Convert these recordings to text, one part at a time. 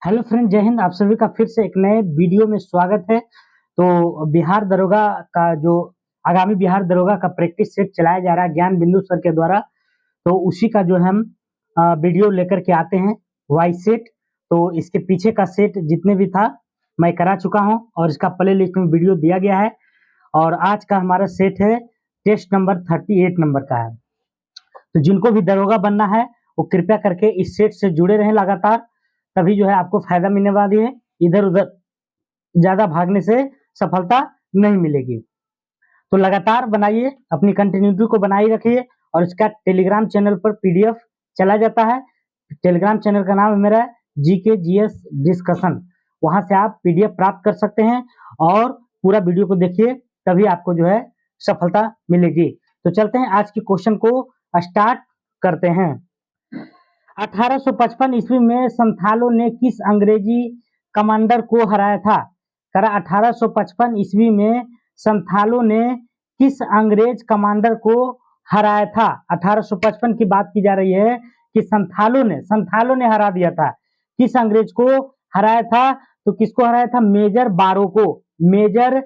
Hello friend, जय हिंद। आप सभी का फिर से एक नए वीडियो में स्वागत है। तो बिहार दरोगा का जो आगामी बिहार दरोगा का प्रैक्टिस सेट चलाया जा रहा है ज्ञान बिंदु सर के द्वारा, तो उसी का जो हम वीडियो लेकर के आते हैं वॉइस सेट। तो इसके पीछे का सेट जितने भी था मैं करा चुका हूं और इसका प्ले लिस्ट में वीडियो दिया गया है। और आज का हमारा सेट है टेस्ट नंबर 38 नंबर का है। तो जिनको भी दरोगा बनना है वो कृपया करके इस सेट से जुड़े रहें लगातार, तभी जो है आपको फायदा मिलने वाली है। इधर उधर ज्यादा भागने से सफलता नहीं मिलेगी। तो लगातार बनाइए, अपनी कंटिन्यूटी को बनाए रखिए। और इसका टेलीग्राम चैनल पर पीडीएफ चला जाता है। टेलीग्राम चैनल का नाम है मेरा जीके जीएस डिस्कशन। वहां से आप पीडीएफ प्राप्त कर सकते हैं और पूरा वीडियो को देखिए, तभी आपको जो है सफलता मिलेगी। तो चलते हैं आज के क्वेश्चन को स्टार्ट करते हैं। 1855 ईस्वी में संथालों ने किस अंग्रेजी कमांडर को हराया था? करा 1855 ईस्वी में संथालों ने किस अंग्रेज कमांडर को हराया था? 1855 की बात की जा रही है कि संथालों ने हरा दिया था। किस अंग्रेज को हराया था? तो किसको हराया था? मेजर बारो को। मेजर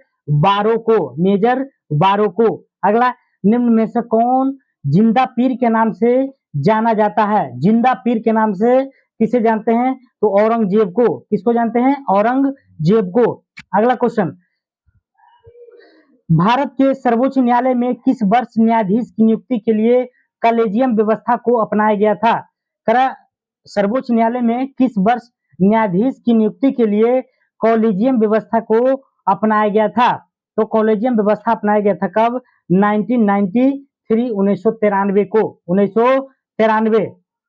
बारो को। अगला, निम्न में से कौन जिंदा पीर के नाम से जाना जाता है? जिंदा पीर के नाम से किसे जानते हैं? तो औरंगजेब को। किसको जानते हैं? औरंगजेब को। अगला क्वेश्चन, भारत के सर्वोच्च न्यायालय में किस वर्ष न्यायाधीश की नियुक्ति के लिए कॉलेजियम व्यवस्था को अपनाया गया था? करा सर्वोच्च न्यायालय में किस वर्ष न्यायाधीश की नियुक्ति के लिए कॉलेजियम व्यवस्था को अपनाया गया था? तो कॉलेजियम व्यवस्था अपनाया गया था कब? 1993, 1993 को। 1993।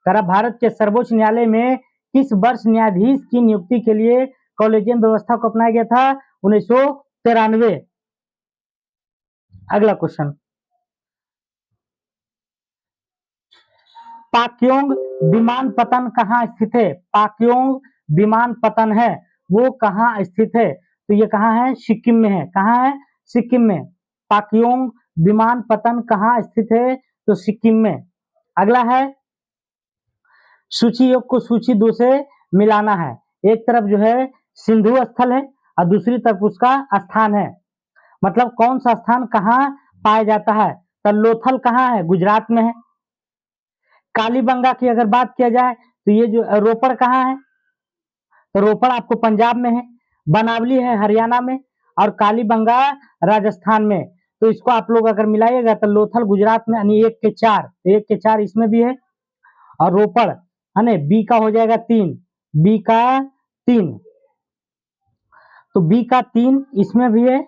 करा भारत के सर्वोच्च न्यायालय में किस वर्ष न्यायाधीश की नियुक्ति के लिए कॉलेजियम व्यवस्था को अपनाया गया था? 1993। अगला क्वेश्चन, पाक्योंग विमानपत्तन कहाँ स्थित है? पाक्योंग विमानपत्तन है वो कहाँ स्थित है? तो ये कहाँ है? सिक्किम में है। कहाँ है? सिक्किम में। पाक्योंग विमानपत्तन कहाँ स्थित है? तो सिक्किम में। अगला है, सूची योग को सूची 2 से मिलाना है। एक तरफ जो है सिंधु स्थल है और दूसरी तरफ उसका स्थान है। मतलब कौन सा स्थान कहाँ पाया जाता है? तो लोथल कहाँ है? गुजरात में है। कालीबंगा की अगर बात किया जाए तो ये जो रोपड़ कहाँ है? तो रोपड़ आपको पंजाब में है। बनावली है हरियाणा में और कालीबंगा राजस्थान में। तो इसको आप लोग अगर मिलाइएगा तो लोथल गुजरात में, यानी 1 के 4, 1 के 4 इसमें भी है। और रोपड़ है ना, बी का हो जाएगा 3, बी का 3। तो बी का 3 इसमें भी है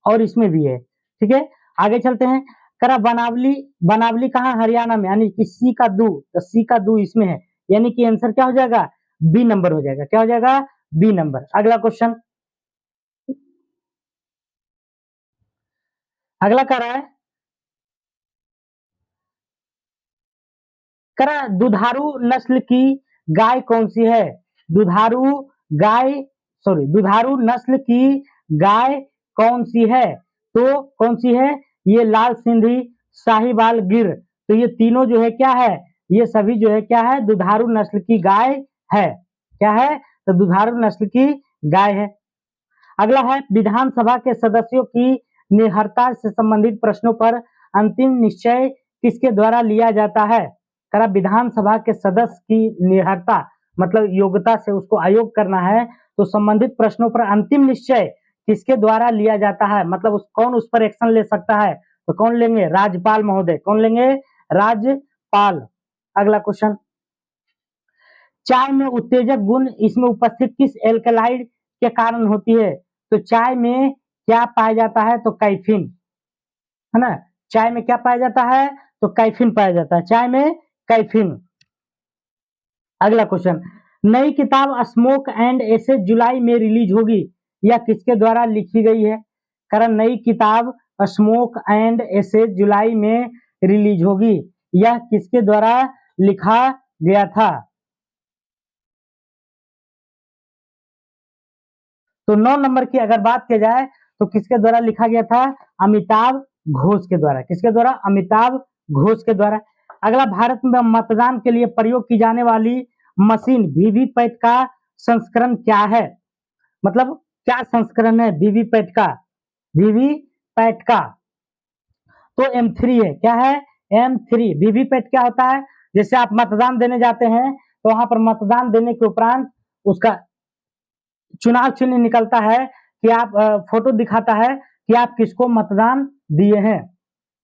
और इसमें भी है। ठीक है, आगे चलते हैं। करा बनावली कहाँ? हरियाणा में, यानी कि सी का 2, तो सी का 2 इसमें है। यानी कि आंसर क्या हो जाएगा? बी नंबर हो जाएगा। क्या हो जाएगा? B number. अगला क्वेश्चन, अगला कह रहा है, करा दुधारू नस्ल की गाय कौन सी है? दुधारू गाय दुधारू नस्ल की गाय कौन सी है? तो कौन सी है? ये लाल सिंधी, साहिवाल, गिर। तो ये तीनों जो है क्या है? ये सभी जो है क्या है? दुधारू नस्ल की गाय है। क्या है? तो दुधारू नस्ल की गाय है। अगला है, विधानसभा के सदस्यों की निर्भरता से संबंधित प्रश्नों पर अंतिम निश्चय किसके द्वारा लिया जाता है? करा विधानसभा के सदस्य की निर्भरता मतलब योग्यता से उसको आयोग करना है, तो संबंधित प्रश्नों पर अंतिम निश्चय किसके द्वारा लिया जाता है? मतलब कौन उस पर एक्शन ले सकता है? तो कौन लेंगे? राज्यपाल महोदय। कौन लेंगे? राज्यपाल। अगला क्वेश्चन, चाय में उत्तेजक गुण इसमें उपस्थित किस एल्कलाइड के कारण होती है? तो चाय में क्या पाया जाता है? तो कैफीन, है ना। चाय में क्या पाया जाता है? तो कैफीन पाया जाता है। चाय में कैफीन। अगला क्वेश्चन, नई किताब स्मोक एंड एसेज जुलाई में रिलीज होगी, यह किसके द्वारा लिखी गई है? कारण नई किताब स्मोक एंड एसेज जुलाई में रिलीज होगी, यह किसके द्वारा लिखा गया था? तो 9 नंबर की अगर बात की जाए तो किसके द्वारा लिखा गया था? अमिताभ घोष के द्वारा। किसके द्वारा? अमिताभ घोष के द्वारा। अगला, भारत में मतदान के लिए प्रयोग की जाने वाली मशीन वीवीपैट का संस्करण क्या है, मतलब क्या संस्करण है वीवीपैट का, वीवीपैट का, तो M3 है। क्या है? M3। वीवीपैट क्या होता है? जैसे आप मतदान देने जाते हैं तो वहां पर मतदान देने के उपरांत उसका चुनाव चिन्ह निकलता है कि आप फोटो दिखाता है कि आप किसको मतदान दिए हैं,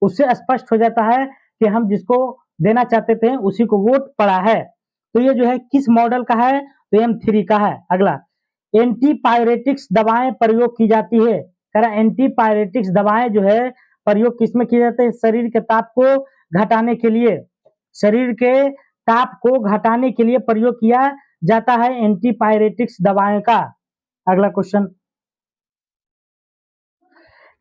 उससे स्पष्ट हो जाता है कि हम जिसको देना चाहते थे उसी को वोट पड़ा है। तो ये जो है किस मॉडल का है? तो M3 का है। अगला, एंटीपायरेटिक्स दवाएं प्रयोग की जाती है। कह रहा एंटीपायरेटिक्स दवाएं जो है प्रयोग किसमें किए जाते हैं? शरीर के ताप को घटाने के लिए, शरीर के ताप को घटाने के लिए प्रयोग किया जाता है एंटीपायरेटिक्स दवाएं का। अगला क्वेश्चन,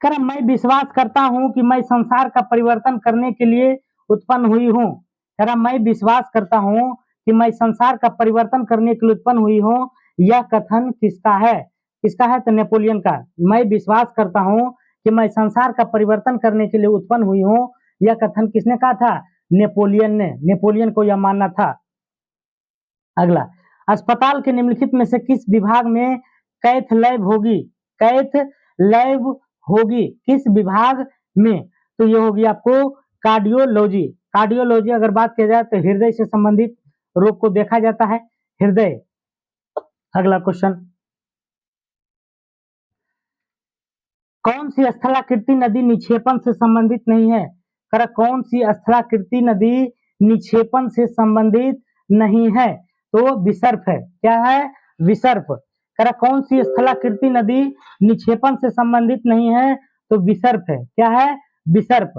कह रहा मैं विश्वास करता हूं कि मैं संसार का परिवर्तन करने के लिए उत्पन्न हुई हूं। कह रहा मैं विश्वास करता हूं कि मैं संसार का परिवर्तन करने के लिए उत्पन्न हुई हूं। यह कथन किसका है? किसका है? तो नेपोलियन का। मैं विश्वास करता हूं कि मैं संसार का परिवर्तन करने के लिए उत्पन्न हुई हूं। यह कथन किसने कहा था? नेपोलियन ने। नेपोलियन को यह मानना था। अगला, अस्पताल के निम्नलिखित में से किस विभाग में कैथ लैब होगी? कैथ लैब होगी किस विभाग में? तो ये होगी आपको कार्डियोलॉजी। कार्डियोलॉजी अगर बात की जाए तो हृदय से संबंधित रोग को देखा जाता है, हृदय। अगला क्वेश्चन, कौन सी स्थलाकृति नदी निक्षेपण से संबंधित नहीं है? कर कौन सी स्थलाकृति नदी निक्षेपण से संबंधित नहीं है? तो विसर्प है। क्या है? विसर्प। कर कौन सी स्थलाकृति नदी निक्षेपण से संबंधित नहीं है? तो विसर्प है। क्या है? विसर्प।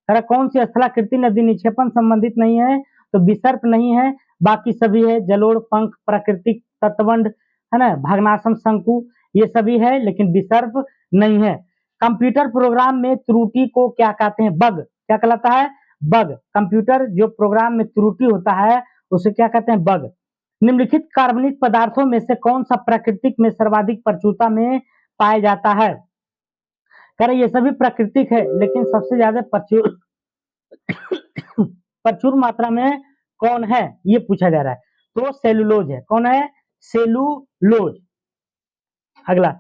कर कौन सी स्थलाकृति नदी निक्षेपण संबंधित नहीं है? तो विसर्प नहीं है, बाकी सभी है, जलोढ़, पंख, प्राकृतिक तटबंध, है ना, भग्नाशम, शंकु, ये सभी है, लेकिन विसर्प नहीं है। कंप्यूटर प्रोग्राम में त्रुटि को क्या कहते हैं? बग। क्या कहलाता है? बग। कंप्यूटर जो प्रोग्राम में त्रुटि होता है उसे क्या कहते हैं? बग। निम्नलिखित कार्बनिक पदार्थों में से कौन सा प्राकृतिक में सर्वाधिक प्रचुरता में पाया जाता है? कह रहे ये सभी प्राकृतिक है, लेकिन सबसे ज्यादा प्रचुर प्रचुर मात्रा में कौन है ये पूछा जा रहा है। तो सेलुलोज है। कौन है? सेलुलोज। अगला,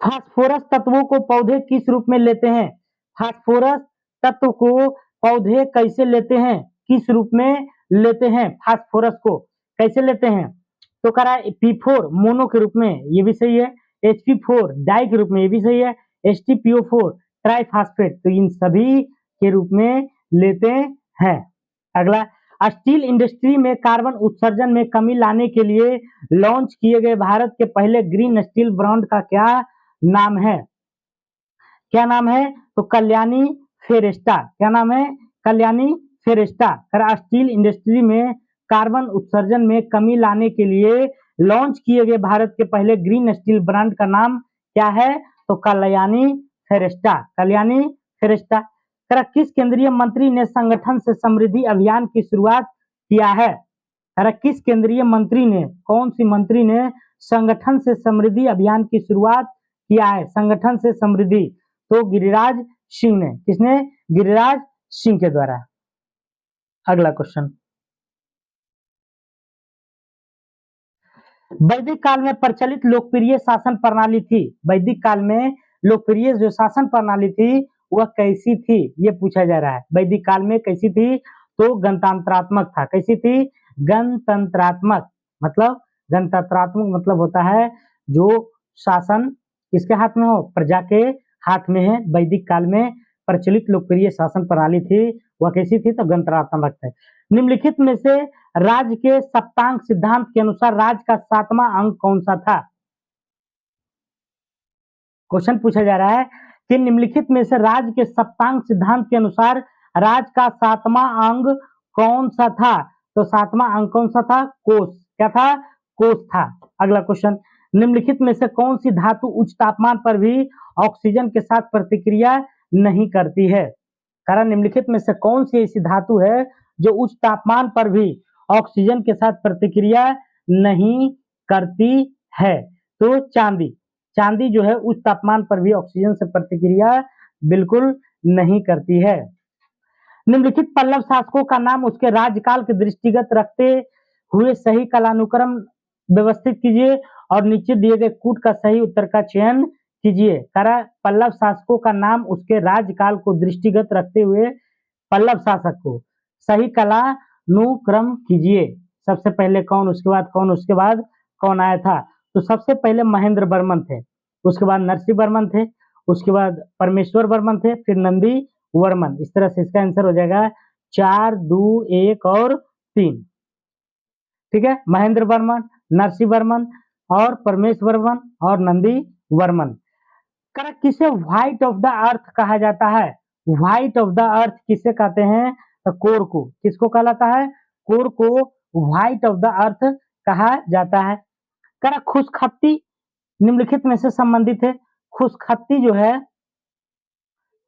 फास्फोरस तत्वों को पौधे किस रूप में लेते हैं? फास्फोरस तत्व को पौधे कैसे लेते हैं? किस रूप में लेते हैं? फास्फोरस को कैसे लेते हैं? तो कह रहा है P4 मोनो के रूप में, ये भी सही है। HP4 डाई के रूप में, ये भी सही है। HTPO4 ट्राइफास्फेट, तो इन सभी के रूप में लेते हैं। अगला, स्टील इंडस्ट्री में कार्बन उत्सर्जन में कमी लाने के लिए लॉन्च किए गए भारत के पहले ग्रीन स्टील ब्रांड का क्या नाम है? क्या नाम है? तो कल्याणी फेरेस्टा। क्या नाम है? कल्याणी फेरेस्टा। स्टील इंडस्ट्री में कार्बन उत्सर्जन में कमी लाने के लिए लॉन्च किए गए भारत के पहले ग्रीन स्टील ब्रांड का नाम क्या है? तो कल्याणी फेरेस्टा। कल्याणी फेरेस्टा। किस केंद्रीय मंत्री ने संगठन से समृद्धि अभियान की शुरुआत किया है? किस केंद्रीय मंत्री ने, कौन सी मंत्री ने संगठन से समृद्धि अभियान की शुरुआत किया है? संगठन से समृद्धि, तो गिरिराज सिंह ने। किसने? गिरिराज सिंह के द्वारा। अगला क्वेश्चन, वैदिक काल में प्रचलित लोकप्रिय शासन प्रणाली थी। वैदिक काल में लोकप्रिय जो शासन प्रणाली थी वह कैसी थी ये पूछा जा रहा है। वैदिक काल में कैसी थी? तो गणतंत्रात्मक था। कैसी थी? गणतंत्रात्मक। मतलब गणतंत्रात्मक मतलब होता है जो शासन किसके हाथ में हो? प्रजा के हाथ में है। वैदिक काल में प्रचलित लोकप्रिय शासन प्रणाली थी वह कैसी थी? तो गणतंत्रात्मक है। निम्नलिखित में से राज्य के सप्तांग सिद्धांत के अनुसार राज्य का 7वां अंग कौन सा था? क्वेश्चन पूछा जा रहा है कि निम्नलिखित में से राज्य के सप्तांग सिद्धांत के अनुसार राज्य का 7वां अंग कौन सा था? तो 7वां अंग कौन सा था? कोष। क्या था? कोष था। अगला क्वेश्चन, निम्नलिखित में से कौन सी धातु उच्च तापमान पर भी ऑक्सीजन के साथ प्रतिक्रिया नहीं करती है? कारण निम्नलिखित में से कौन सी ऐसी धातु है जो उच्च तापमान पर भी ऑक्सीजन के साथ प्रतिक्रिया नहीं करती है? तो चांदी। चांदी जो है उच्च तापमान पर भी ऑक्सीजन से प्रतिक्रिया बिल्कुल नहीं करती है। निम्नलिखित पल्लव शासकों का नाम उसके राज्यकाल के दृष्टिगत रखते हुए सही कालानुक्रम व्यवस्थित कीजिए और नीचे दिए गए कूट का सही उत्तर का चयन कीजिए। पल्लव शासकों का नाम उसके राज्यकाल को दृष्टिगत रखते हुए पल्लव शासक को सही कालानुक्रम कीजिए। सबसे पहले कौन, उसके बाद कौन, उसके बाद कौन आया था? तो सबसे पहले महेंद्र वर्मन थे, उसके बाद नरसिंह वर्मन थे, उसके बाद परमेश्वर वर्मन थे, फिर नंदी वर्मन। इस तरह से इसका आंसर हो जाएगा 4, 2, 1 और 3। ठीक है, महेंद्र वर्मन, नरसिंह वर्मन और परमेश्वर वर्मन और नंदी वर्मन। करेक्ट। किसे व्हाइट ऑफ द अर्थ कहा जाता है? व्हाइट ऑफ द अर्थ किसे कहते हैं? तो कोर को। किसको कहलाता है? कोर को व्हाइट ऑफ द अर्थ कहा जाता है। करेक्ट। खुशखत्ती निम्नलिखित में से संबंधित है। खुशखत्ती जो है,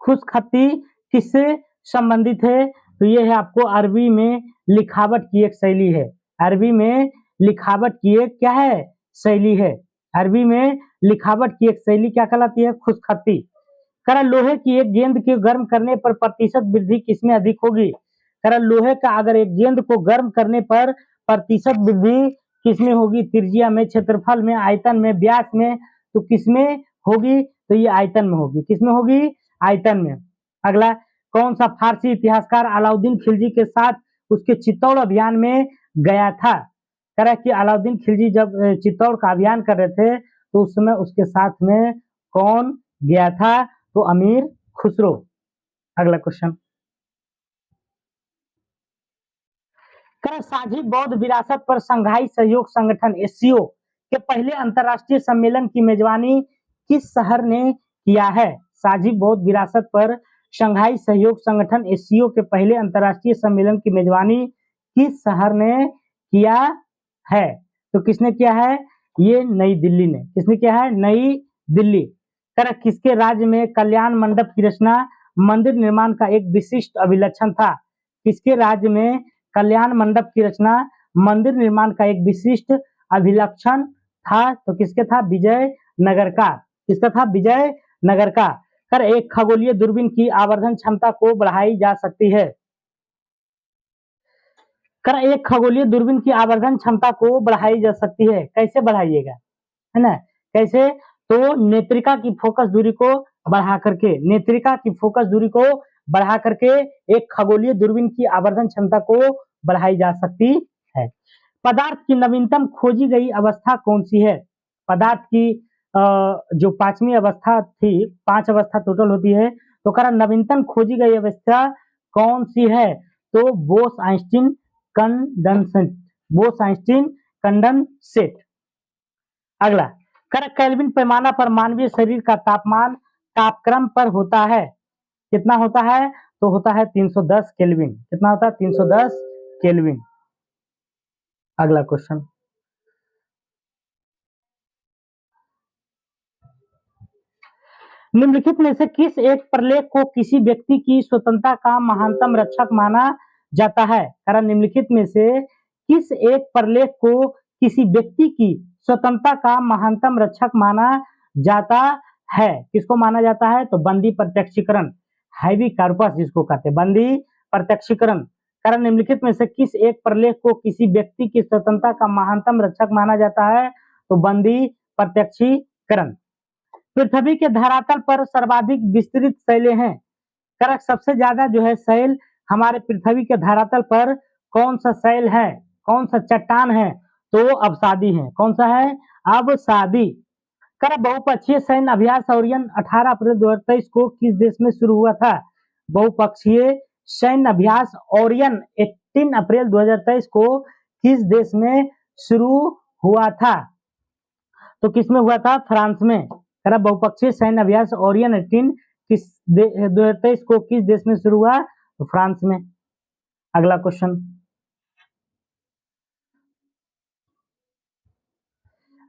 खुशखत्ती किससे संबंधित है? तो ये है आपको अरबी में लिखावट की एक शैली है। अरबी में लिखावट की एक क्या है? शैली है। अरबी में लिखावट की एक शैली क्या कहलाती है? खुशखत्ती। करा लोहे की एक गेंद के गर्म करने पर प्रतिशत वृद्धि किसमें अधिक होगी? करा लोहे का अगर एक गेंद को गर्म करने पर प्रतिशत वृद्धि किसमें होगी? त्रिज्या में, क्षेत्रफल में, आयतन में, व्यास में। तो किसमें होगी? तो ये आयतन में होगी। किसमें होगी? आयतन में। अगला, कौन सा फारसी इतिहासकार अलाउद्दीन खिलजी के साथ उसके चित्तौड़ अभियान में गया था? कह रहा है कि अलाउद्दीन खिलजी जब चित्तौड़ का अभियान कर रहे थे तो उस समय उसके साथ में कौन गया था? तो अमीर खुसरो। अगला क्वेश्चन, साझी बौद्ध विरासत पर संघाई सहयोग संगठन एससीओ के पहले अंतरराष्ट्रीय सम्मेलन की मेजबानी किस शहर ने किया है? साझी बौद्ध विरासत पर संघाई सहयोग संगठन एससीओ के पहले अंतरराष्ट्रीय सम्मेलन की मेजबानी किस शहर ने किया है? तो किसने किया है? ये नई दिल्ली ने। किसने किया है? नई दिल्ली। किसके राज्य में कल्याण मंडप की रचना मंदिर निर्माण का एक विशिष्ट अभिलक्षण था? किसके राज्य में कल्याण मंडप की रचना मंदिर निर्माण का एक विशिष्ट अभिलक्षण था? तो किसके था? विजयनगर का। किसका था? विजयनगर का। एक खगोलीय दूरबीन की आवर्धन क्षमता को बढ़ाई जा सकती है। एक खगोलीय दूरबीन की आवर्धन क्षमता को बढ़ाई जा सकती है। कैसे बढ़ाइएगा? है ना? कैसे? तो नेत्रिका की फोकस दूरी को बढ़ा करके, नेत्रिका की फोकस दूरी को बढ़ा करके एक खगोलीय दूरबीन की आवर्धन क्षमता को बढ़ाई जा सकती है। पदार्थ की नवीनतम खोजी गई अवस्था कौन सी है? पदार्थ की जो पांचवी अवस्था थी, 5 अवस्था टोटल होती है, तो करा नवीनतम खोजी गई अवस्था कौन सी है? तो बोस-आइंस्टीन कंडेंसेट। Bose-Einstein condensate. अगला, केल्विन पैमाना पर मानवीय शरीर का तापमान तापक्रम पर होता है। कितना होता है? तो होता है 310 केल्विन। कितना होता है? 310 केल्विन। अगला क्वेश्चन, निम्नलिखित में से किस एक प्रलेख को किसी व्यक्ति की स्वतंत्रता का महानतम रक्षक माना जाता है? कारण निम्नलिखित में से किस एक प्रलेख को किसी व्यक्ति की स्वतंत्रता का महानतम रक्षक माना जाता है? किसको माना जाता है? तो बंदी प्रत्यक्षीकरण, हैवी कार्पस जिसको कहते हैं, बंदी प्रत्यक्षीकरण। कारण निम्नलिखित में से किस एक प्रलेख को किसी व्यक्ति की स्वतंत्रता का महानतम रक्षक माना जाता है? तो बंदी प्रत्यक्षीकरण। पृथ्वी के धरातल पर सर्वाधिक विस्तृत शैलें हैं। करक सबसे ज्यादा जो है शैल हमारे पृथ्वी के धरातल पर कौन सा शैल है? कौन सा चट्टान है? तो अवसादी है। कौन सा है? अवसादी। कर बहुपक्षीय सैन्य अभ्यास ओरियन 18 अप्रैल 2023 को किस देश में शुरू हुआ था? बहुपक्षीय सैन्य अभ्यास ओरियन 18 अप्रैल 2023 को किस देश में शुरू हुआ था? तो किसमें हुआ था? फ्रांस में। बहुपक्षीय सैन्य अभ्यास ओरियन 18 किस 2023 को किस देश में शुरू हुआ? तो फ्रांस में। अगला क्वेश्चन,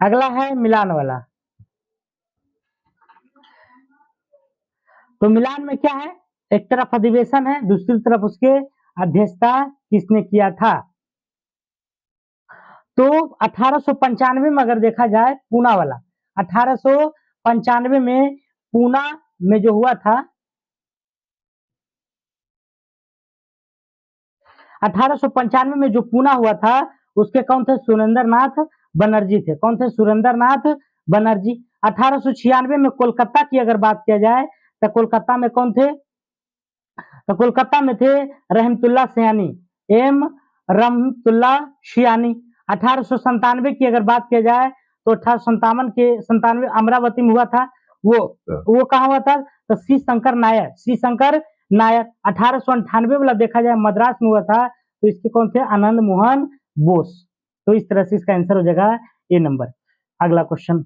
अगला है मिलान वाला। तो मिलान में क्या है? एक तरफ अधिवेशन है, दूसरी तरफ उसके अध्यक्षता किसने किया था? तो 1895 में अगर देखा जाए, पूना वाला 1895 में पूना में जो हुआ था, 1895 में जो पूना हुआ था उसके कौन थे? सुरेंद्र नाथ बनर्जी थे। कौन थे? सुरेंद्र नाथ बनर्जी। 1896 में कोलकाता की अगर बात किया जाए तो कोलकाता में कौन थे? तो कोलकाता में थे रहमतुल्ला सियानी, एम रहमतुल्ला सियानी। 1897 की अगर बात किया जाए तो 1897 अमरावती में हुआ था। वो कहाँ हुआ था? तो सी शंकर नायर, सी शंकर नायर। 1898 वाला देखा जाए मद्रास में हुआ था, तो इसके कौन थे? आनंद मोहन बोस। तो इस तरह से इसका आंसर हो जाएगा ए नंबर। अगला क्वेश्चन,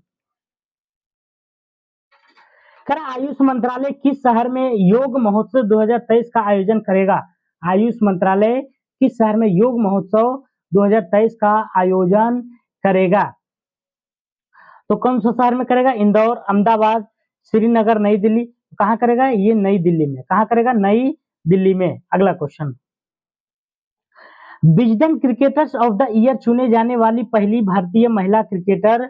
आयुष मंत्रालय किस शहर में योग महोत्सव 2023 का आयोजन करेगा? आयुष मंत्रालय किस शहर में योग महोत्सव 2023 का आयोजन करेगा? तो कौन सा शहर में करेगा? इंदौर, अहमदाबाद, श्रीनगर, नई दिल्ली। कहाँ करेगा? ये नई दिल्ली में। कहाँ करेगा? नई दिल्ली में। अगला question, Wisden cricketers of the year चुने जाने वाली पहली भारतीय महिला क्रिकेटर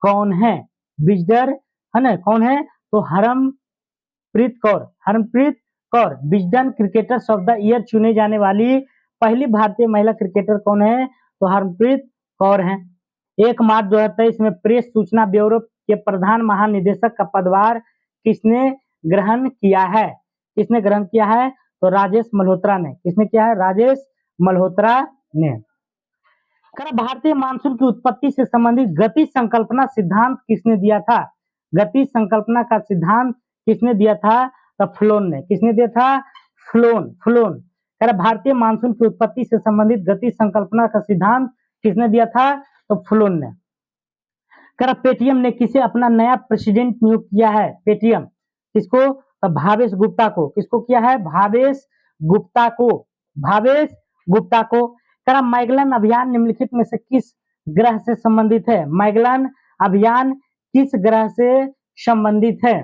कौन है? विजडर है ना, कौन है? तो Harmanpreet Kaur, Harmanpreet Kaur Wisden cricketers of the year चुने जाने वाली पहली भारतीय महिला क्रिकेटर कौन है? तो हरमप्रीत कौर है। 1 मार्च 2023 में प्रेस सूचना ब्यूरो के प्रधान महानिदेशक का पदभार किसने ग्रहण किया है? किसने ग्रहण किया है? तो राजेश मल्होत्रा ने। किसने किया है? राजेश मल्होत्रा ने। भारतीय मानसून की उत्पत्ति से संबंधित गति संकल्पना सिद्धांत किसने दिया था? गति संकल्पना का सिद्धांत किसने दिया था? तो फ्लोन ने। किसने दिया था? Phloem, phloem. भारतीय मानसून की उत्पत्ति से संबंधित गति संकल्पना का सिद्धांत किसने दिया था? तो फ्लोन ने। पेटीएम ने किसे अपना नया प्रेसिडेंट नियुक्त किया है? पेटीएम किसको? तो भावेश गुप्ता को। किसको किया है? भावेश गुप्ता को, भावेश गुप्ता को। मैगलन अभियान निम्नलिखित में से किस ग्रह से संबंधित है? मैगलन अभियान किस ग्रह से संबंधित है?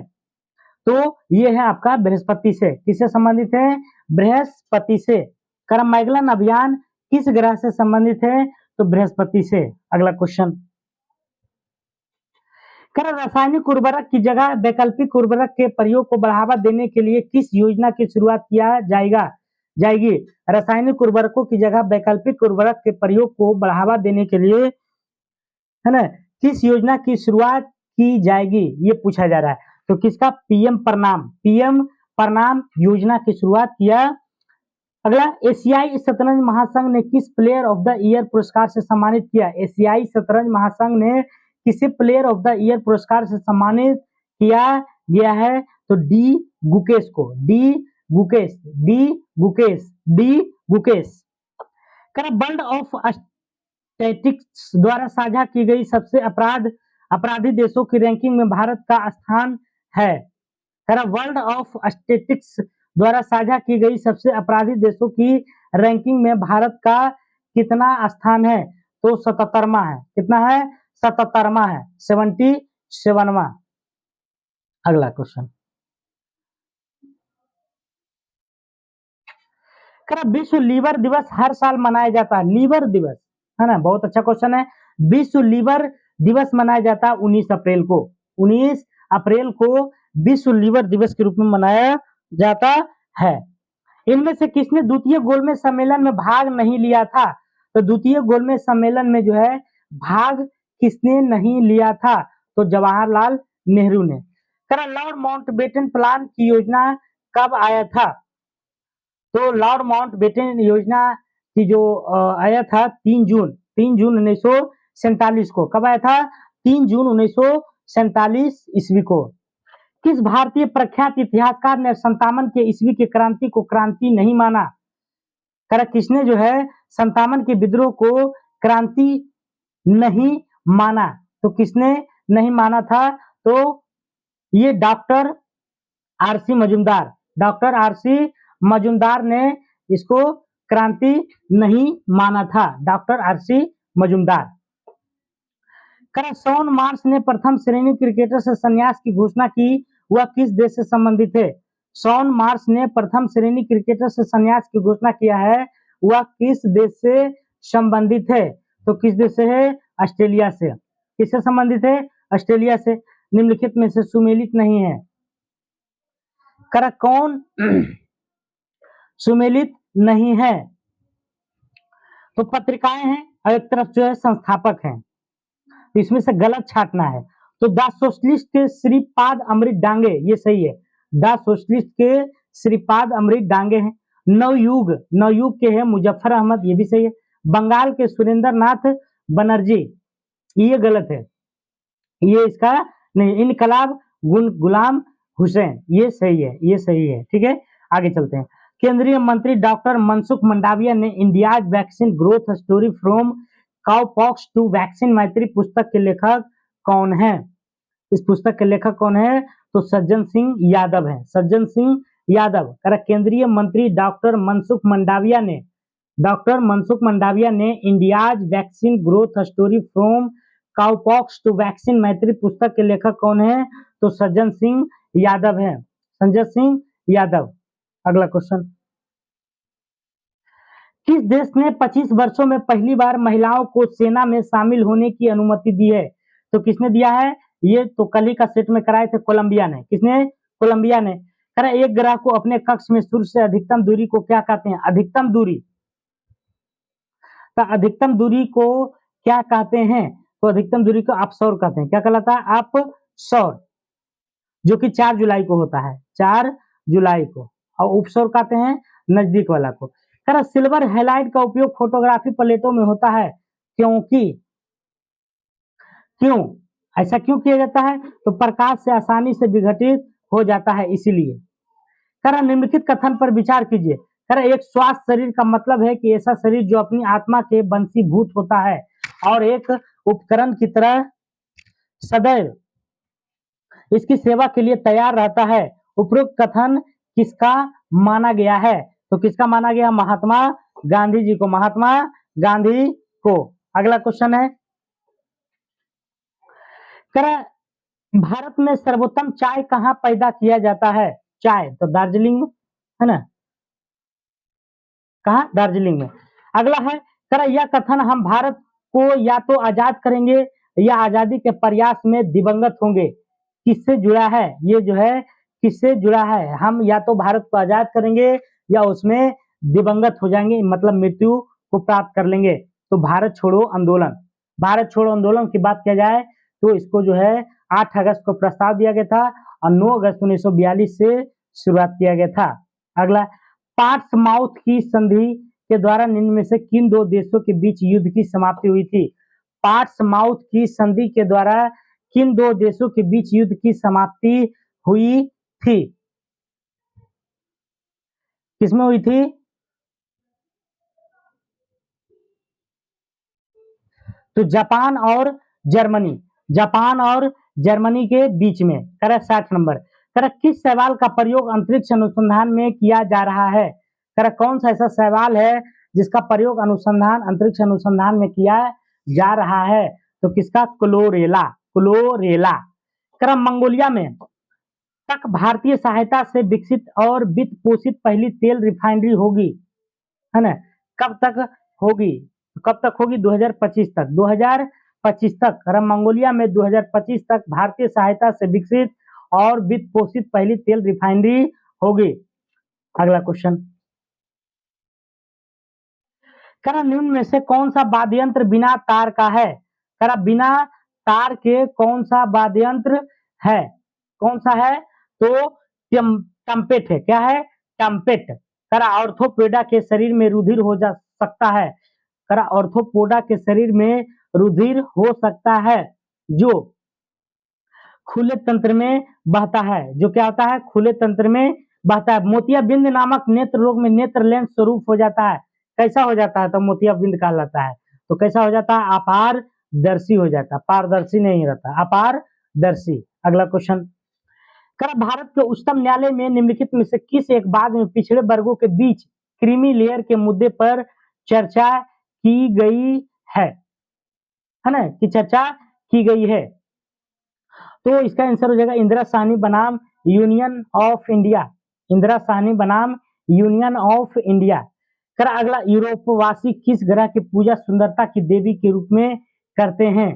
तो ये है आपका बृहस्पति से। किससे संबंधित है? बृहस्पति से। मैगलन अभियान किस ग्रह से संबंधित है? तो बृहस्पति से। अगला क्वेश्चन, रासायनिक उर्वरक की जगह वैकल्पिक उर्वरक के प्रयोग को बढ़ावा देने के लिए किस योजना की शुरुआत किया जाएगी? रासायनिक उर्वरकों की जगह वैकल्पिक उर्वरक के प्रयोग को बढ़ावा देने के लिए, है ना, किस योजना की शुरुआत की जाएगी? ये पूछा जा रहा है। तो किसका? पीएम प्रणाम, पीएम प्रणाम योजना की शुरुआत किया। अगला, एशियाई शतरंज महासंघ ने किस प्लेयर ऑफ द ईयर पुरस्कार से सम्मानित किया? एशियाई शतरंज महासंघ ने किसे प्लेयर ऑफ द ईयर पुरस्कार से सम्मानित किया गया है? तो डी गुकेश को, D Gukesh, D Gukesh, D Gukesh. World of statistics द्वारा साझा की गई सबसे अपराधी देशों की रैंकिंग में भारत का स्थान है। वर्ल्ड ऑफ स्टैटिस्टिक्स द्वारा साझा की गई सबसे अपराधी देशों की रैंकिंग में भारत का कितना स्थान है? तो 77वां है। कितना है? 77वां है, 77वां। अगला क्वेश्चन, विश्व लीवर दिवस हर साल मनाया जाता है। लीवर दिवस, है ना, बहुत अच्छा क्वेश्चन है। विश्व लीवर दिवस मनाया जाता है 19 अप्रैल को। 19 अप्रैल को विश्व लीवर दिवस के रूप में मनाया जाता है। इनमें से किसने द्वितीय गोलमेज सम्मेलन में भाग नहीं लिया था? तो द्वितीय गोलमेज सम्मेलन में जो है भाग किसने नहीं लिया था? तो जवाहरलाल नेहरू ने। लॉर्ड माउंटबेटन प्लान की योजना कब आया था? तो लॉर्ड माउंटबेटन योजना की जो आया था 3 जून 1947 को। कब आया था? 3 जून 1947 ईस्वी को। किस भारतीय प्रख्यात इतिहासकार ने 57 के ईस्वी की क्रांति को क्रांति नहीं माना? किसने जो है 57 के विद्रोह को क्रांति नहीं माना? तो किसने नहीं माना था? तो ये doctor RC Majumdar, doctor RC Majumdar ने इसको क्रांति नहीं माना था, doctor RC Majumdar. Shaun Marsh ने प्रथम श्रेणी क्रिकेटर से संन्यास की घोषणा की, वह किस देश से संबंधित है? शॉन मार्श ने प्रथम श्रेणी क्रिकेटर से संन्यास की घोषणा किया है, वह किस देश से संबंधित है? तो किस देश से है? ऑस्ट्रेलिया से। किससे संबंधित है? ऑस्ट्रेलिया से। निम्नलिखित में से सुमेलित नहीं है। कौन सुमेलित नहीं है? तो पत्रिकाएं हैं और एक तरफ जो है संस्थापक हैं, तो इसमें से गलत छांटना है। तो द सोशलिस्ट के श्रीपाद अमृत डांगे, ये सही है। द सोशलिस्ट के श्रीपाद अमृत डांगे हैं। नवयुग, नवयुग के हैं मुजफ्फर अहमद, ये भी सही है। बंगाल के सुरेंद्र नाथ बनर्जी, ये गलत है, ये इसका नहीं। इनकलाब गुलाम हुसैन, ये सही है, ये सही है। ठीक है, आगे चलते हैं। केंद्रीय मंत्री डॉक्टर मनसुख मंडाविया ने India's vaccine growth story from cowpox to vaccine Maitri पुस्तक के लेखक कौन है? इस पुस्तक के लेखक कौन है? तो सज्जन सिंह यादव है, सज्जन सिंह यादव। केंद्रीय मंत्री डॉक्टर मनसुख मंडाविया ने India's vaccine growth story from cowpox to vaccine Maitri पुस्तक के लेखक कौन है? तो सज्जन सिंह यादव है, संजय सिंह यादव। अगला क्वेश्चन, किस देश ने 25 वर्षों में पहली बार महिलाओं को सेना में शामिल होने की अनुमति दी है? तो किसने दिया है? ये तो कल ही का सेट में कराए थे, कोलंबिया ने। किसने? कोलंबिया ने। एक ग्रह को अपने कक्ष में सूर्य से अधिकतम दूरी को क्या कहते हैं? अधिकतम दूरी। तो अधिकतम दूरी को क्या कहते हैं? तो अधिकतम दूरी को अपसौर कहते हैं। क्या कहलाता है? अपसौर, जो कि 4 जुलाई को होता है, 4 जुलाई को। और उपसौर कहते हैं नजदीक वाला को। सिल्वर हैलाइड का उपयोग फोटोग्राफी प्लेटों में होता है, क्योंकि क्यों ऐसा क्यों किया जाता है? तो प्रकाश से आसानी से विघटित हो जाता है, इसीलिए। निम्नलिखित कथन पर विचार कीजिए। एक स्वस्थ शरीर का मतलब है कि ऐसा शरीर जो अपनी आत्मा के वंशीभूत होता है और एक उपकरण की तरह सदैव इसकी सेवा के लिए तैयार रहता है। उपरोक्त कथन किसका माना गया है? तो किसका माना गया? महात्मा गांधी जी को, महात्मा गांधी को। अगला क्वेश्चन है, भारत में सर्वोत्तम चाय कहाँ पैदा किया जाता है? चाय तो दार्जिलिंग में है ना, कहा? दार्जिलिंग में। अगला है, यह कथन हम भारत को या तो आजाद करेंगे या आजादी के प्रयास में दिवंगत होंगे, किससे जुड़ा है? ये जो है किससे जुड़ा है? हम या तो भारत को आजाद करेंगे या उसमें दिवंगत हो जाएंगे, मतलब मृत्यु को प्राप्त कर लेंगे। तो भारत छोड़ो आंदोलन, भारत छोड़ो आंदोलन की बात किया जाए तो इसको जो है 8 अगस्त को प्रस्ताव दिया गया था और 9 अगस्त 1942 से शुरुआत किया गया था। अगला, पार्ट्समाउथ की संधि के द्वारा निम्न में से किन दो देशों के बीच युद्ध की समाप्ति हुई थी? पार्ट्समाउथ की संधि के द्वारा किन दो देशों के बीच युद्ध की समाप्ति हुई थी? किसमें हुई थी? तो जापान और जर्मनी, जापान और जर्मनी के बीच में। 60 नंबर। किस सवाल का प्रयोग अंतरिक्ष अनुसंधान में किया जा रहा है? कौन सा ऐसा सवाल है जिसका प्रयोग अंतरिक्ष अनुसंधान में किया जा रहा है? तो किसका? Chlorella, chlorella. मंगोलिया में तक भारतीय सहायता से विकसित और वित्त पोषित पहली तेल रिफाइनरी होगी, है ना? कब तक होगी? कब तक होगी? 2025 तक, 2025 तक। मंगोलिया में 2025 तक भारतीय सहायता से विकसित और वित्त पोषित पहली तेल रिफाइनरी होगी। अगला क्वेश्चन, निम्न में से कौन सा वाद्य यंत्र बिना तार का है? बिना तार के कौन सा वाद्य यंत्र है? कौन सा है? तो टम्पेट है। क्या है? टम्पेट। ऑर्थोपोडा के शरीर में रुधिर हो जा सकता है। ऑर्थोपोडा के शरीर में रुधिर हो सकता है जो खुले तंत्र में बहता है। जो क्या होता है? खुले तंत्र में बहता है। मोतियाबिंद नामक नेत्र रोग में नेत्र लेंस स्वरूप हो जाता है। कैसा हो जाता है? तो मोतियाबिंद कहलाता है। तो कैसा हो जाता है? अपारदर्शी हो जाता है, पारदर्शी नहीं रहता, अपारदर्शी। अगला क्वेश्चन, भारत के उच्चतम न्यायालय में निम्नलिखित में से किस एक बाद में पिछड़े वर्गों के बीच क्रीमी लेयर के मुद्दे पर चर्चा की गई है ना? कि चर्चा की गई है। तो इसका आंसर हो जाएगा इंदिरा साहनी बनाम union of India, Indira Sahni बनाम यूनियन ऑफ इंडिया। अगला, यूरोपवासी किस ग्रह की पूजा सुंदरता की देवी के रूप में करते हैं?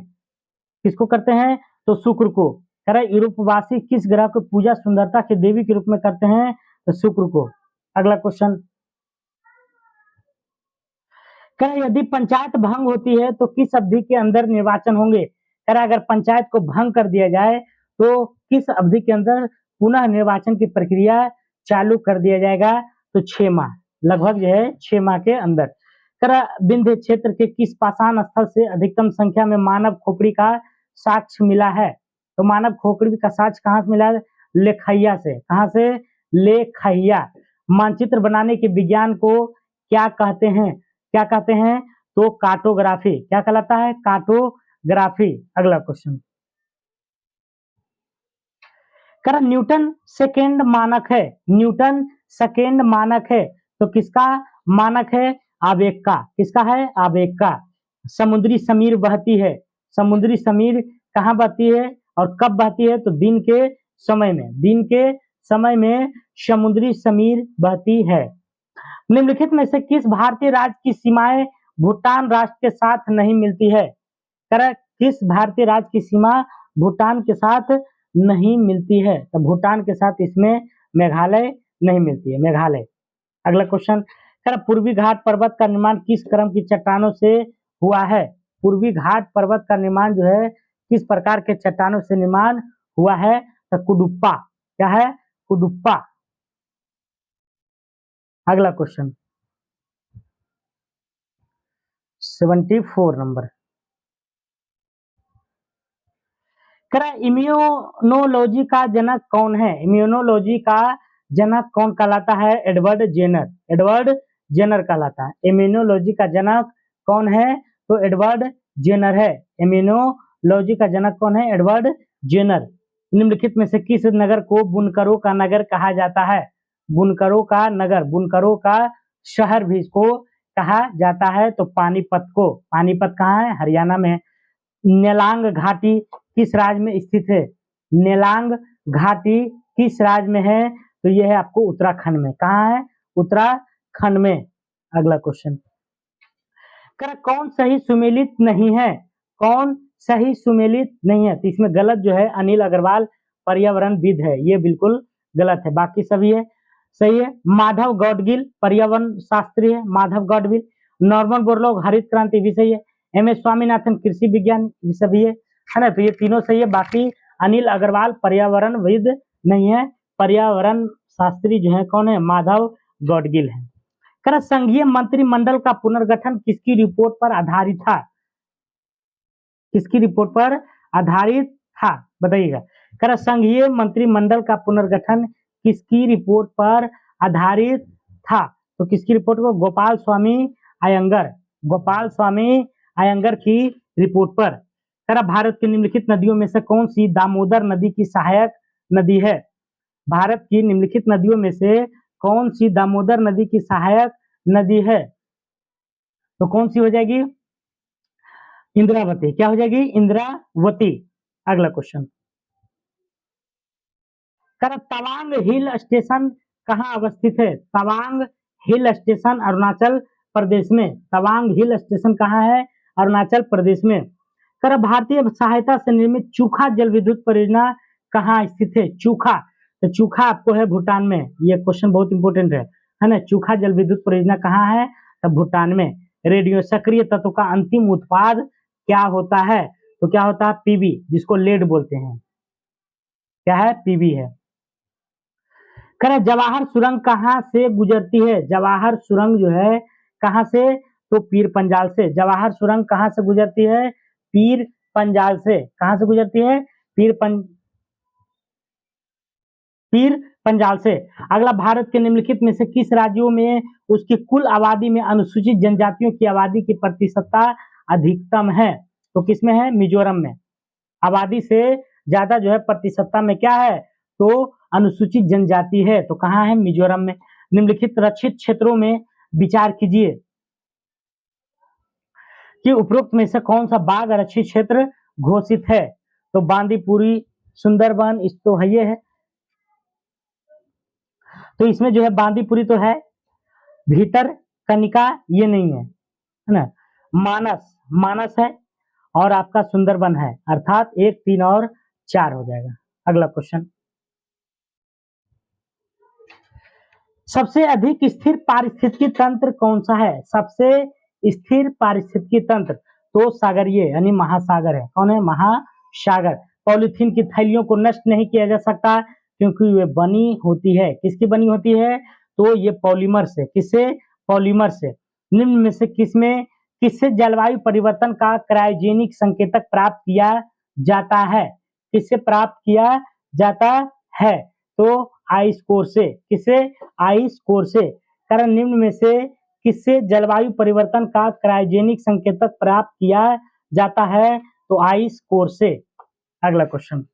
किसको करते हैं? तो शुक्र को। यूरोपवासी किस ग्रह को पूजा सुंदरता की देवी के रूप में करते हैं? तो शुक्र को। अगला क्वेश्चन, कह रहा यदि पंचायत भंग होती है तो किस अवधि के अंदर निर्वाचन होंगे? कह रहा अगर पंचायत को भंग कर दिया जाए तो किस अवधि के अंदर पुनः निर्वाचन की प्रक्रिया चालू कर दिया जाएगा? तो 6 माह, लगभग जो है 6 माह के अंदर। कह रहा विंध्य क्षेत्र के किस पाषाण स्थल से अधिकतम संख्या में मानव खोपड़ी का साक्ष्य मिला है? तो मानव खोपड़ी का साक्ष्य कहाँ से मिला है? लेखैया से। कहाँ से? लेखैया। मानचित्र बनाने के विज्ञान को क्या कहते हैं? क्या कहते हैं? तो कार्टोग्राफी। क्या कहलाता है? कार्टोग्राफी। अगला क्वेश्चन, कर न्यूटन सेकेंड मानक है। न्यूटन सेकेंड मानक है तो किसका मानक है? आवेग का। किसका है? आवेग का। समुद्री समीर बहती है। समुद्री समीर कहाँ बहती है और कब बहती है? तो दिन के समय में। दिन के समय में समुद्री समीर बहती है। निम्नलिखित में से किस भारतीय राज्य की सीमाएं भूटान राष्ट्र के साथ नहीं मिलती है? कर किस भारतीय राज्य की सीमा भूटान के साथ नहीं मिलती है? तो भूटान के साथ इसमें मेघालय नहीं मिलती है, मेघालय। अगला क्वेश्चन, कर पूर्वी घाट पर्वत का निर्माण किस क्रम की चट्टानों से हुआ है? पूर्वी घाट पर्वत का निर्माण जो है किस प्रकार के चट्टानों से निर्माण हुआ है? तो कुडुप्पा। क्या है? कुडुप्पा। अगला क्वेश्चन 74 नंबर, करा इम्यूनोलॉजी का जनक कौन है? इम्यूनोलॉजी का जनक कौन कहलाता है? Edward Jenner. एडवर्ड जेनर कहलाता है। इम्यूनोलॉजी का जनक कौन है? तो एडवर्ड जेनर है। इम्यूनोलॉजी का जनक कौन है? Edward Jenner. निम्नलिखित में से किस नगर को बुनकरों का नगर कहा जाता है? बुनकरों का नगर, बुनकरों का शहर भी इसको कहा जाता है। तो पानीपत को। पानीपत कहाँ है? हरियाणा में। नेलांग घाटी किस राज्य में स्थित है? नेलांग घाटी किस राज्य में है? तो यह है आपको उत्तराखंड में। कहाँ है? उत्तराखंड में। अगला क्वेश्चन, कौन सही सुमेलित नहीं है? कौन सही सुमेलित नहीं है? तो इसमें गलत जो है अनिल अग्रवाल पर्यावरणविद है, ये बिल्कुल गलत है। बाकी सभी है सही है। माधव गौडगिल पर्यावरण शास्त्री है, माधव गौडगिल। नॉर्मन बोरलॉग हरित क्रांति भी सही है। एम एस स्वामीनाथन कृषि विज्ञान भी सभी है ना। तो ये तीनों सही है। बाकी अनिल अग्रवाल पर्यावरणविद नहीं है, पर्यावरण शास्त्री जो है कौन है? माधव गौडगिल है। कर संघीय मंत्रिमंडल का पुनर्गठन किसकी रिपोर्ट पर आधारित था? किसकी रिपोर्ट पर आधारित था? बताइएगा। कर संघीय मंत्रिमंडल का पुनर्गठन किसकी रिपोर्ट पर आधारित था? तो किसकी रिपोर्ट को? गोपाल स्वामी अयंगर। गोपाल स्वामी अयंगर की रिपोर्ट पर। कर भारत की निम्नलिखित नदियों में से कौन सी दामोदर नदी की सहायक नदी है? भारत की निम्नलिखित नदियों में से कौन सी दामोदर नदी की सहायक नदी है? तो कौन सी हो जाएगी? इंद्रावती। क्या हो जाएगी? इंद्रावती। अगला क्वेश्चन, कर तवांग हिल स्टेशन कहाँ अवस्थित है? तवांग हिल स्टेशन अरुणाचल प्रदेश में। तवांग हिल स्टेशन कहाँ है? अरुणाचल प्रदेश में। कर भारतीय सहायता से निर्मित चूखा जल विद्युत परियोजना कहाँ स्थित है? चूखा, तो चूखा आपको है भूटान में। ये क्वेश्चन बहुत इंपॉर्टेंट है ना। चूखा जल विद्युत परियोजना कहाँ है? तो भूटान में। रेडियो सक्रिय तत्व का अंतिम उत्पाद क्या होता है? तो क्या होता है? पीबी, जिसको लेड बोलते हैं। क्या है? पीबी है। करें जवाहर सुरंग कहाँ से गुजरती है? जवाहर सुरंग जो है कहाँ से? तो पीर पंजाल से। जवाहर सुरंग कहाँ से गुजरती है? पीर पंजाल से। कहाँ से गुजरती है? पीर पंजाल से। अगला, भारत के निम्नलिखित में से किस राज्यों में उसकी कुल आबादी में अनुसूचित जनजातियों की आबादी की प्रतिशतता अधिकतम है? तो किसमें है? मिजोरम में। आबादी से ज्यादा जो है प्रतिशतता में क्या है? तो अनुसूचित जनजाति है। तो कहाँ है? मिजोरम में। निम्नलिखित रक्षित क्षेत्रों में विचार कीजिए कि उपरोक्त में से कौन सा बाघ रक्षित क्षेत्र घोषित है? तो बांदीपुरी, सुंदरबन, इस तो है, ये है। तो इसमें जो है बांदीपुरी तो है, भीतर कनिका ये नहीं है ना। मानस, मानस है और आपका सुंदरबन है, अर्थात 1, 3 और 4 हो जाएगा। अगला क्वेश्चन, सबसे अधिक स्थिर पारिस्थितिकी तंत्र कौन सा है? सबसे स्थिर पारिस्थितिकी तंत्र तो सागरीय यानी महासागर है। कौन है? महासागर। पॉलीथीन की थैलियों को नष्ट नहीं किया जा सकता क्योंकि वे बनी होती है, किसकी बनी होती है? तो ये पॉलीमर से। किससे? पॉलीमर से। निम्न में से किससे जलवायु परिवर्तन का क्रायोजेनिक संकेतक प्राप्त किया जाता है? किससे प्राप्त किया जाता है? तो आइस कोर से। किससे? आइस कोर से। कारण निम्न में से किससे जलवायु परिवर्तन का क्रायोजेनिक संकेतक प्राप्त किया जाता है? तो आइस कोर से। अगला क्वेश्चन,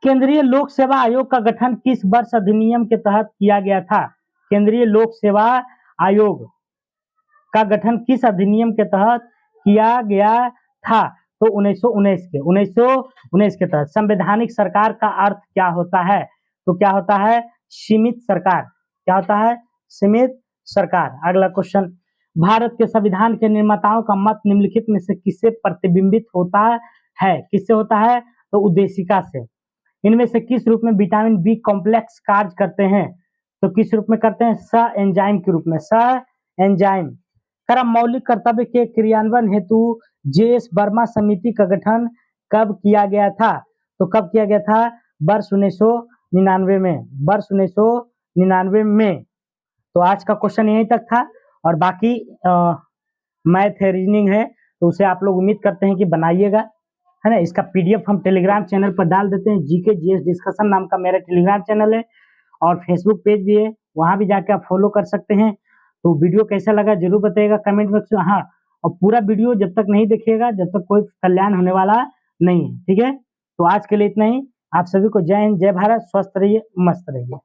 केंद्रीय लोक सेवा आयोग का गठन किस वर्ष अधिनियम के तहत किया गया था? केंद्रीय लोक सेवा आयोग का गठन किस अधिनियम के तहत किया गया था? तो 1919 के तहत। संवैधानिक सरकार का अर्थ क्या होता है? तो क्या होता है? सीमित सरकार। क्या होता है? सीमित सरकार। अगला क्वेश्चन, भारत के संविधान के निर्माताओं का मत निम्नलिखित में से किससे प्रतिबिंबित होता है? किससे होता है? तो उद्देशिका से। इनमें से किस रूप में विटामिन बी कॉम्प्लेक्स कार्य करते हैं? तो किस रूप में करते हैं? स एंजाइम के रूप में। स एंजाइम। कर मौलिक कर्तव्य के क्रियान्वयन हेतु जेएस वर्मा समिति का गठन कब किया गया था? तो कब किया गया था? वर्ष 1999 में। वर्ष 1999 में। तो आज का क्वेश्चन यहीं तक था और बाकी मैथ है, रीजनिंग है, तो उसे आप लोग उम्मीद करते हैं कि बनाइएगा, है ना। इसका पीडीएफ हम टेलीग्राम चैनल पर डाल देते हैं। जीके जीएस डिस्कशन नाम का मेरा टेलीग्राम चैनल है और फेसबुक पेज भी है, वहां भी जाके आप फॉलो कर सकते हैं। तो वीडियो कैसा लगा जरूर बताइएगा कमेंट बॉक्स में। हाँ, और पूरा वीडियो जब तक नहीं देखिएगा जब तक कोई कल्याण होने वाला नहीं है, ठीक है। तो आज के लिए इतना ही। आप सभी को जय हिंद, जय भारत, स्वस्थ रहिए, मस्त रहिए।